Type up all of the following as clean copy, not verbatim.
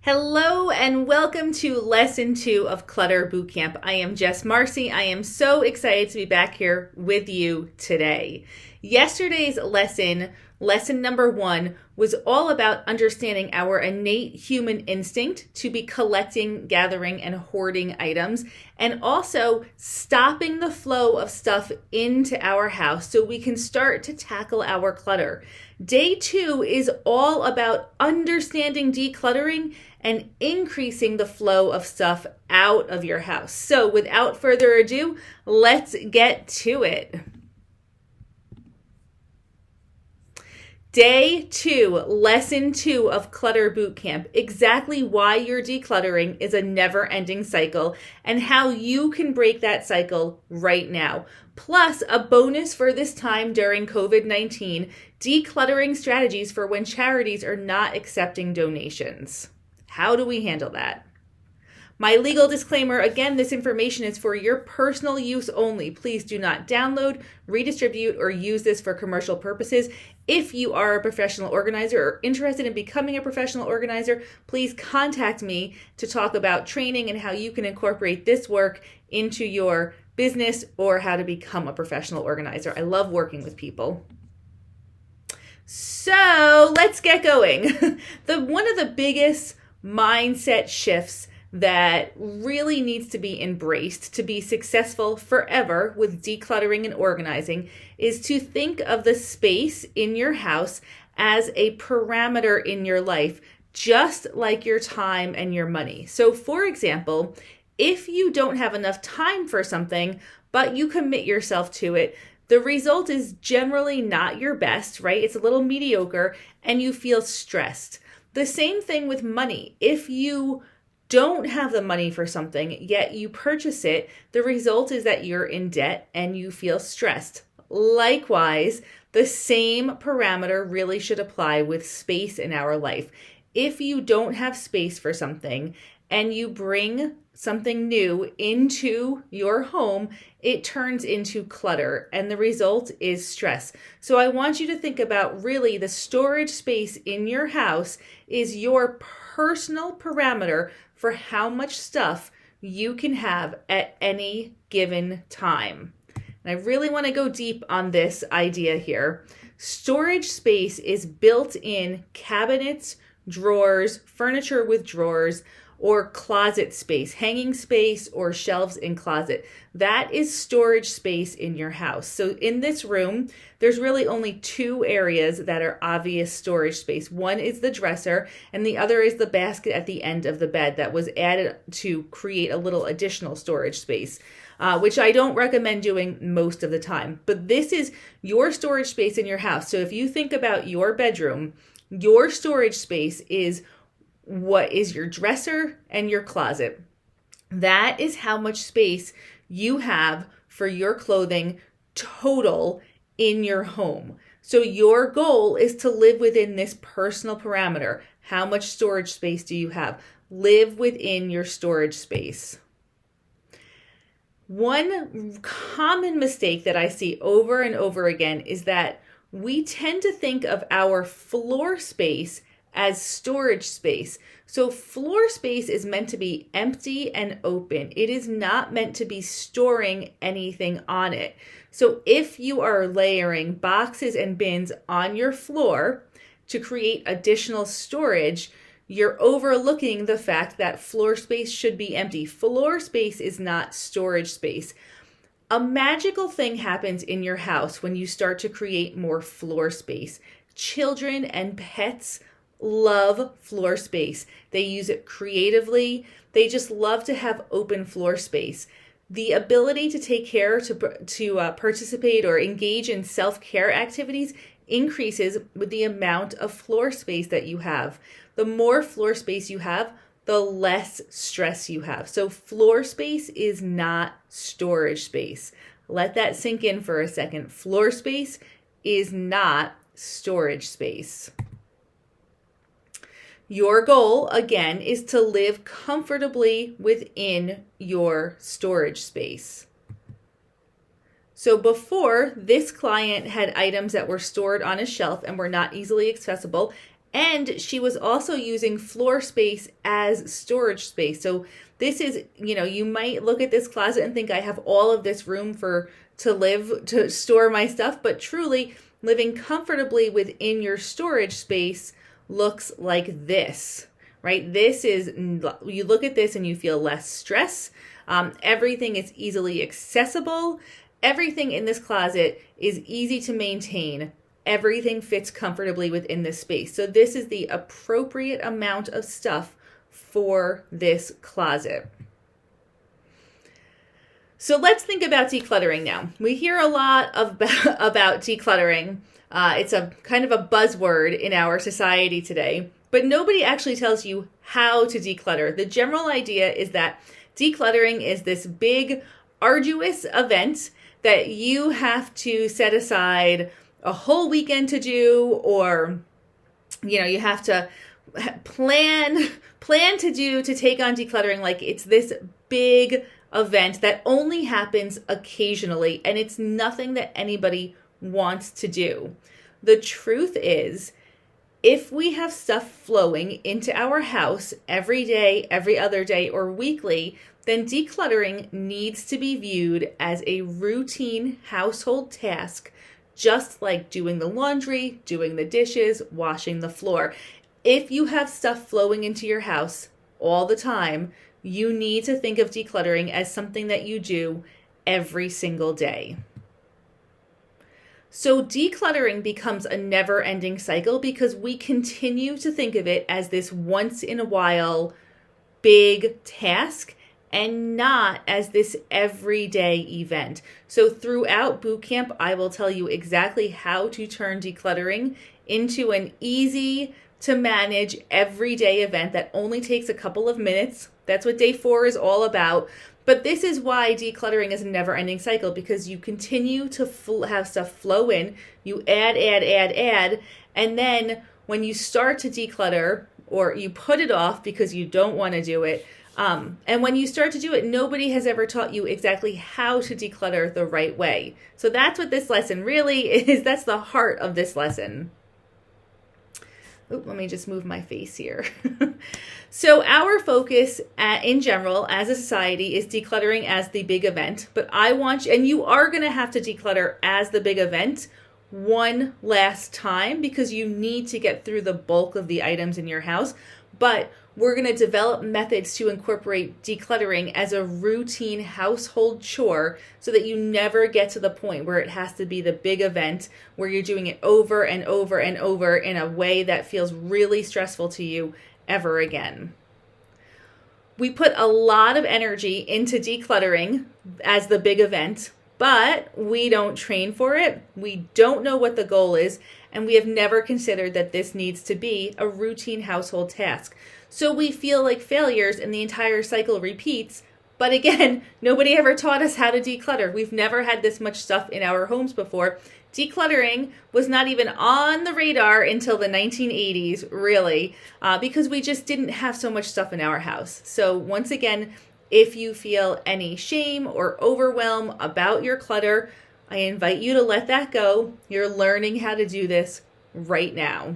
Hello and welcome to lesson 2 of Clutter Bootcamp. I am Marcy. I am so excited to be back here with you today. Yesterday's lesson number 1, was all about understanding our innate human instinct to be collecting, gathering, and hoarding items, and also stopping the flow of stuff into our house so we can start to tackle our clutter. Day 2 is all about understanding decluttering and increasing the flow of stuff out of your house. So without further ado, let's get to it. Day 2, lesson 2 of Clutter Bootcamp, exactly why your decluttering is a never-ending cycle and how you can break that cycle right now. Plus, a bonus for this time during COVID-19, decluttering strategies for when charities are not accepting donations. How do we handle that? My legal disclaimer, again, this information is for your personal use only. Please do not download, redistribute, or use this for commercial purposes. If you are a professional organizer or interested in becoming a professional organizer, please contact me to talk about training and how you can incorporate this work into your business or how to become a professional organizer. I love working with people. So let's get going. One of the biggest mindset shifts that really needs to be embraced to be successful forever with decluttering and organizing is to think of the space in your house as a parameter in your life, just like your time and your money. So for example, if you don't have enough time for something, but you commit yourself to it, the result is generally not your best, right? It's a little mediocre and you feel stressed. The same thing with money. If you don't have the money for something, yet you purchase it, the result is that you're in debt and you feel stressed. Likewise, the same parameter really should apply with space in our life. If you don't have space for something and you bring something new into your home, it turns into clutter and the result is stress. So I want you to think about really the storage space in your house is your personal parameter for how much stuff you can have at any given time. And I really want to go deep on this idea here. Storage space is built in cabinets, drawers, furniture with drawers, or closet space, hanging space, or shelves in closet. That is storage space in your house. So in this room, there's really only 2 areas that are obvious storage space. One is the dresser, and the other is the basket at the end of the bed that was added to create a little additional storage space, which I don't recommend doing most of the time. But this is your storage space in your house. So if you think about your bedroom, your storage space is what is your dresser and your closet. That is how much space you have for your clothing total in your home. So your goal is to live within this personal parameter. How much storage space do you have? Live within your storage space. One common mistake that I see over and over again is that we tend to think of our floor space as storage space. So floor space is meant to be empty and open. It is not meant to be storing anything on it. So if you are layering boxes and bins on your floor to create additional storage, you're overlooking the fact that floor space should be empty. Floor space is not storage space. A magical thing happens in your house when you start to create more floor space. Children and pets love floor space. They use it creatively. They just love to have open floor space. The ability to take care, to participate or engage in self-care activities increases with the amount of floor space that you have. The more floor space you have, the less stress you have. So floor space is not storage space. Let that sink in for a second. Floor space is not storage space. Your goal, again, is to live comfortably within your storage space. So before, this client had items that were stored on a shelf and were not easily accessible, And she was also using floor space as storage space. So this is, you might look at this closet and think I have all of this room to store my stuff, but truly living comfortably within your storage space looks like this, right? You look at this and you feel less stress. Everything is easily accessible. Everything in this closet is easy to maintain. Everything fits comfortably within this space. So this is the appropriate amount of stuff for this closet. So let's think about decluttering now. We hear a lot about decluttering. It's a kind of a buzzword in our society today, but nobody actually tells you how to declutter. The general idea is that decluttering is this big, arduous event that you have to set aside a whole weekend to do, or you have to plan to take on decluttering like it's this big event that only happens occasionally, and it's nothing that anybody wants to do. The truth is, if we have stuff flowing into our house every day, every other day, or weekly, then decluttering needs to be viewed as a routine household task, just like doing the laundry, doing the dishes, washing the floor. If you have stuff flowing into your house all the time, you need to think of decluttering as something that you do every single day. So decluttering becomes a never-ending cycle because we continue to think of it as this once in a while big task and not as this everyday event. So throughout bootcamp, I will tell you exactly how to turn decluttering into an easy to manage everyday event that only takes a couple of minutes. That's what day 4 is all about. But this is why decluttering is a never-ending cycle, because you continue to have stuff flow in, you add, and then when you start to declutter, or you put it off because you don't want to do it, and when you start to do it, nobody has ever taught you exactly how to declutter the right way. So that's what this lesson really is. That's the heart of this lesson. Let me just move my face here. So our focus in general as a society is decluttering as the big event, but I want you, and you are going to have to declutter as the big event one last time because you need to get through the bulk of the items in your house, but we're going to develop methods to incorporate decluttering as a routine household chore so that you never get to the point where it has to be the big event where you're doing it over and over and over in a way that feels really stressful to you ever again. We put a lot of energy into decluttering as the big event, but we don't train for it. We don't know what the goal is, and we have never considered that this needs to be a routine household task. So we feel like failures and the entire cycle repeats. But again, nobody ever taught us how to declutter. We've never had this much stuff in our homes before. Decluttering was not even on the radar until the 1980s, really, because we just didn't have so much stuff in our house. So once again, if you feel any shame or overwhelm about your clutter, I invite you to let that go. You're learning how to do this right now.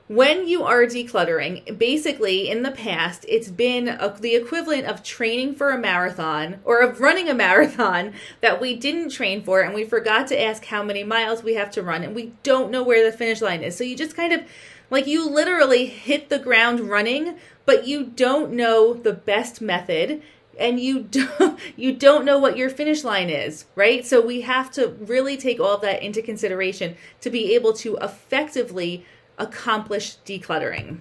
When you are decluttering, basically in the past, it's been the equivalent of training for a marathon or of running a marathon that we didn't train for, and we forgot to ask how many miles we have to run, and we don't know where the finish line is. So you just kind of, like, you literally hit the ground running, but you don't know the best method, and you don't know what your finish line is, right? So we have to really take all of that into consideration to be able to effectively accomplish decluttering.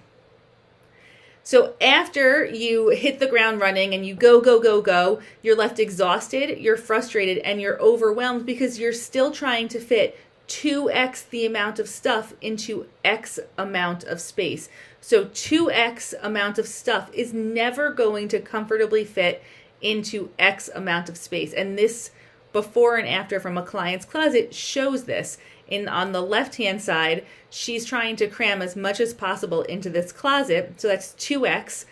So after you hit the ground running and you go, you're left exhausted, you're frustrated, and you're overwhelmed because you're still trying to fit 2x the amount of stuff into X amount of space. So 2x amount of stuff is never going to comfortably fit into X amount of space. And this before and after from a client's closet shows this. On the left-hand side, she's trying to cram as much as possible into this closet, so that's 2x,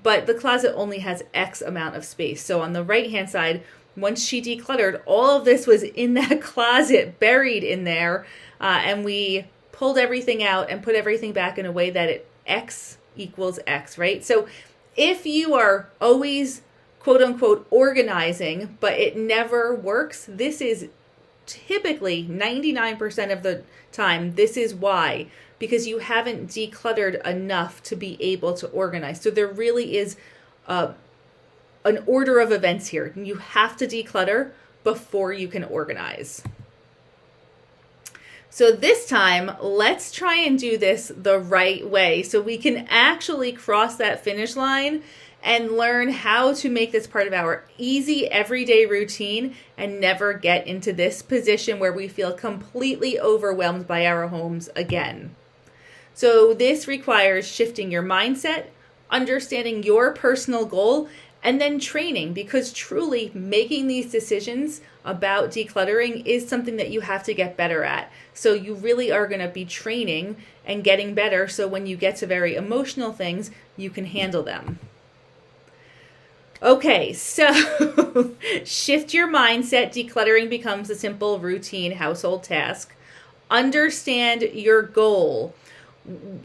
but the closet only has X amount of space. So on the right-hand side, once she decluttered, all of this was in that closet, buried in there, and we pulled everything out and put everything back in a way that X equals X, right? So if you are always quote unquote organizing, but it never works, this is typically 99% of the time, this is why, because you haven't decluttered enough to be able to organize. So there really is an order of events here. You have to declutter before you can organize. So this time, let's try and do this the right way so we can actually cross that finish line and learn how to make this part of our easy everyday routine and never get into this position where we feel completely overwhelmed by our homes again. So this requires shifting your mindset, understanding your personal goal, and then training, because truly making these decisions about decluttering is something that you have to get better at. So you really are going to be training and getting better, so when you get to very emotional things, you can handle them. Okay, so shift your mindset. Decluttering becomes a simple, routine household task. Understand your goal.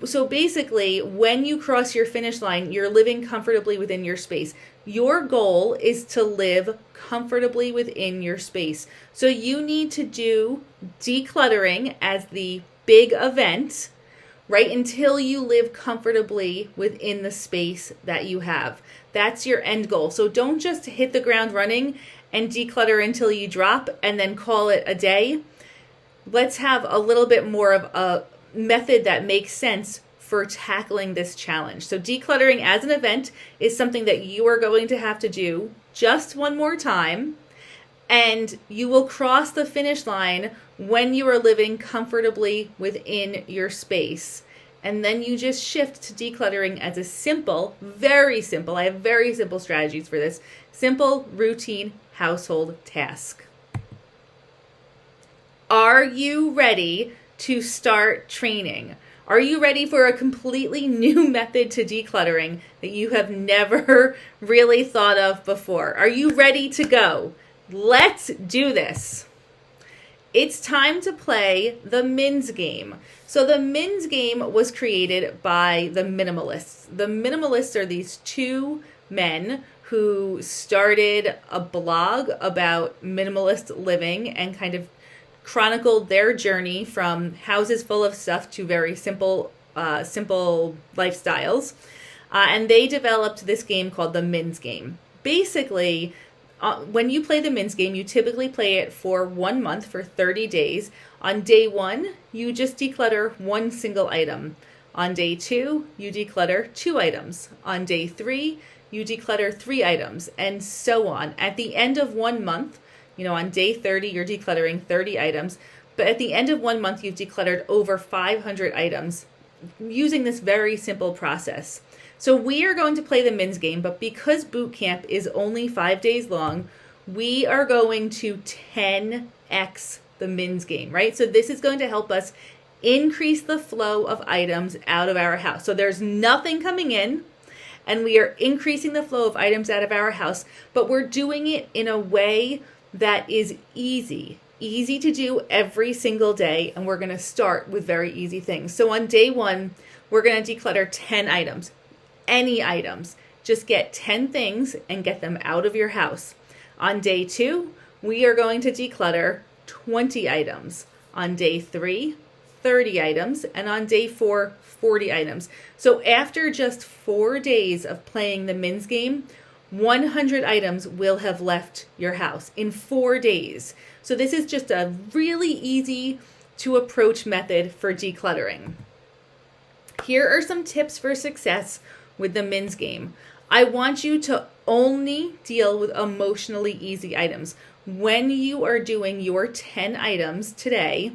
So basically, when you cross your finish line, you're living comfortably within your space. Your goal is to live comfortably within your space. So you need to do decluttering as the big event, right, until you live comfortably within the space that you have. That's your end goal. So don't just hit the ground running and declutter until you drop and then call it a day. Let's have a little bit more of a method that makes sense for tackling this challenge. So decluttering as an event is something that you are going to have to do just one more time, and you will cross the finish line when you are living comfortably within your space. And then you just shift to decluttering as a simple, very simple, I have very simple strategies for this, simple routine household task. Are you ready to start training? Are you ready for a completely new method to decluttering that you have never really thought of before? Are you ready to go? Let's do this. It's time to play the Mins game. So the Mins game was created by the minimalists. The minimalists are these two men who started a blog about minimalist living and kind of chronicled their journey from houses full of stuff to very simple lifestyles. And they developed this game called the Mins game. Basically, when you play the Mins game, you typically play it for 1 month, for 30 days. On day 1, you just declutter one single item. On day 2, you declutter 2 items. On day 3, you declutter 3 items, and so on. At the end of 1 month, on day 30, you're decluttering 30 items. But at the end of 1 month, you've decluttered over 500 items using this very simple process. So we are going to play the Mins game, but because boot camp is only 5 days long, we are going to 10x the Mins game, right? So this is going to help us increase the flow of items out of our house. So there's nothing coming in, and we are increasing the flow of items out of our house, but we're doing it in a way that is easy to do every single day, and we're going to start with very easy things. So on day 1, we're going to declutter 10 items. Any items. Just get 10 things and get them out of your house. On day 2, we are going to declutter 20 items. On day 3, 30 items. And on day 4, 40 items. So after just 4 days of playing the Mins game, 100 items will have left your house in 4 days. So this is just a really easy to approach method for decluttering. Here are some tips for success with the Mins game. I want you to only deal with emotionally easy items. When you are doing your 10 items today,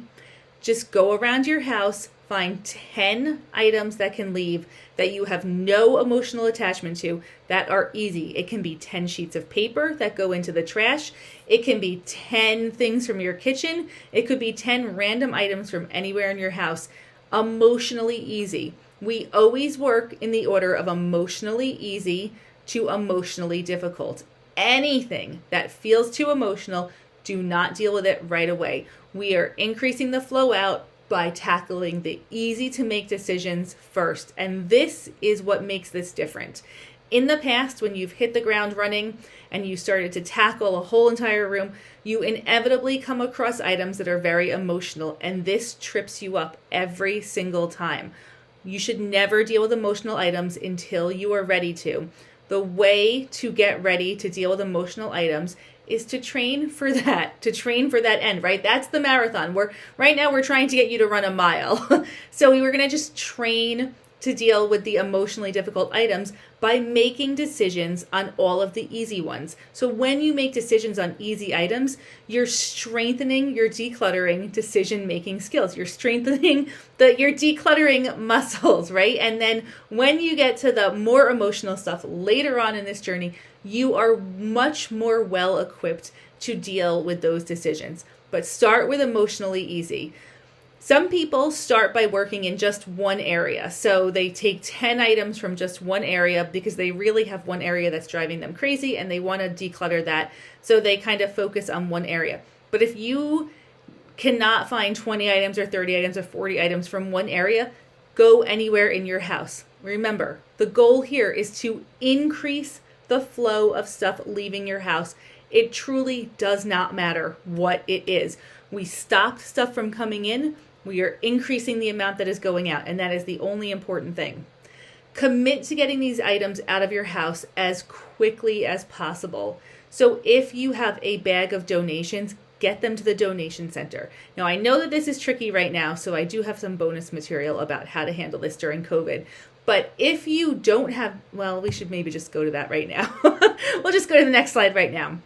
just go around your house, find 10 items that can leave that you have no emotional attachment to that are easy. It can be 10 sheets of paper that go into the trash. It can be 10 things from your kitchen. It could be 10 random items from anywhere in your house. Emotionally easy. We always work in the order of emotionally easy to emotionally difficult. Anything that feels too emotional, do not deal with it right away. We are increasing the flow out by tackling the easy to make decisions first. And this is what makes this different. In the past, when you've hit the ground running and you started to tackle a whole entire room, you inevitably come across items that are very emotional, and this trips you up every single time. You should never deal with emotional items until you are ready to. The way to get ready to deal with emotional items is to train for that, end, right? That's the marathon. Right now we're trying to get you to run a mile. So we were going to just train to deal with the emotionally difficult items by making decisions on all of the easy ones. So when you make decisions on easy items, you're strengthening your decluttering decision-making skills. You're strengthening your decluttering muscles, right? And then when you get to the more emotional stuff later on in this journey, you are much more well equipped to deal with those decisions. But start with emotionally easy. Some people start by working in just one area. So they take 10 items from just one area because they really have one area that's driving them crazy and they want to declutter that. So they kind of focus on one area. But if you cannot find 20 items or 30 items or 40 items from one area, go anywhere in your house. Remember, the goal here is to increase the flow of stuff leaving your house. It truly does not matter what it is. We stopped stuff from coming in. We are increasing the amount that is going out, and that is the only important thing. Commit to getting these items out of your house as quickly as possible. So if you have a bag of donations, get them to the donation center. Now, I know that this is tricky right now, so I do have some bonus material about how to handle this during COVID. But if you don't have, well, we should maybe just go to that right now. We'll just go to the next slide right now.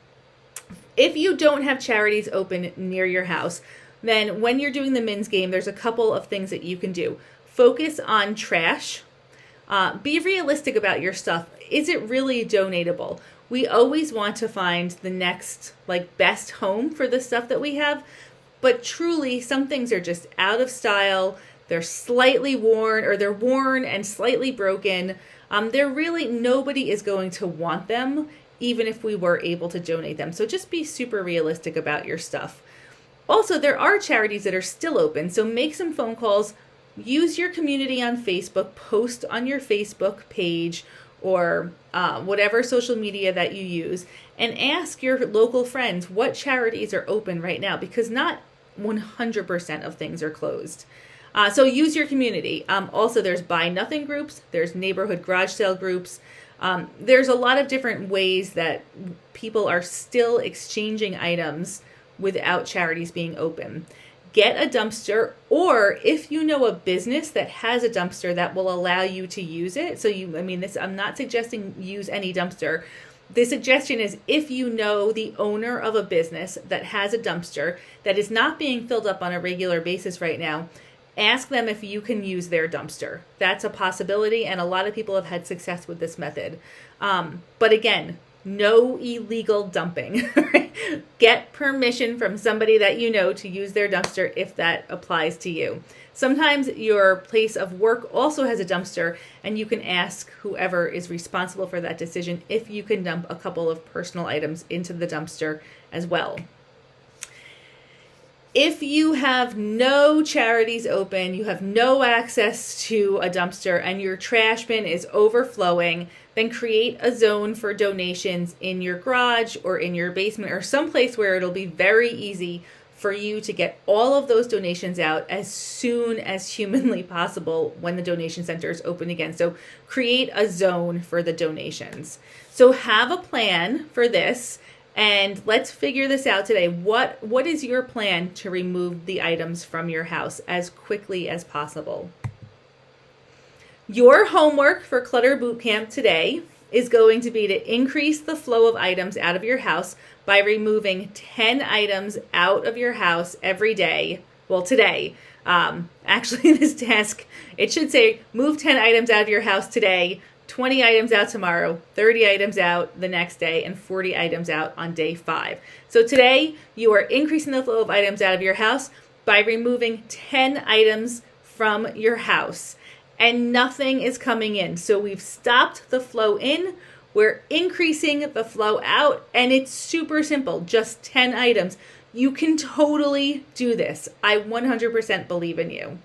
If you don't have charities open near your house, then when you're doing the men's game, there's a couple of things that you can do. Focus on trash. Be realistic about your stuff. Is it really donatable? We always want to find the next best home for the stuff that we have, but truly some things are just out of style. They're slightly worn, or they're worn and slightly broken. They're really, nobody is going to want them, even if we were able to donate them. So just be super realistic about your stuff. Also, there are charities that are still open, so make some phone calls, use your community on Facebook, post on your Facebook page or whatever social media that you use, and ask your local friends what charities are open right now, because not 100% of things are closed. So use your community. Also, there's buy nothing groups, there's neighborhood garage sale groups. There's a lot of different ways that people are still exchanging items without charities being open. Get a dumpster, or if you know a business that has a dumpster that will allow you to use it. So I'm not suggesting use any dumpster. The suggestion is if you know the owner of a business that has a dumpster that is not being filled up on a regular basis right now, ask them if you can use their dumpster. That's a possibility, and a lot of people have had success with this method. But again, no illegal dumping. Get permission from somebody that you know to use their dumpster if that applies to you. Sometimes your place of work also has a dumpster, and you can ask whoever is responsible for that decision if you can dump a couple of personal items into the dumpster as well. If you have no charities open, you have no access to a dumpster, and your trash bin is overflowing, then create a zone for donations in your garage or in your basement or someplace where it'll be very easy for you to get all of those donations out as soon as humanly possible when the donation center is open again. So create a zone for the donations. So have a plan for this, and let's figure this out today. What is your plan to remove the items from your house as quickly as possible? Your homework for Clutter Bootcamp today is going to be to increase the flow of items out of your house by removing 10 items out of your house every day. Well, today. Actually, this task, it should say move 10 items out of your house today, 20 items out tomorrow, 30 items out the next day, and 40 items out on day 5. So today, you are increasing the flow of items out of your house by removing 10 items from your house. And nothing is coming in. So we've stopped the flow in, we're increasing the flow out, and it's super simple, just 10 items. You can totally do this. I 100% believe in you.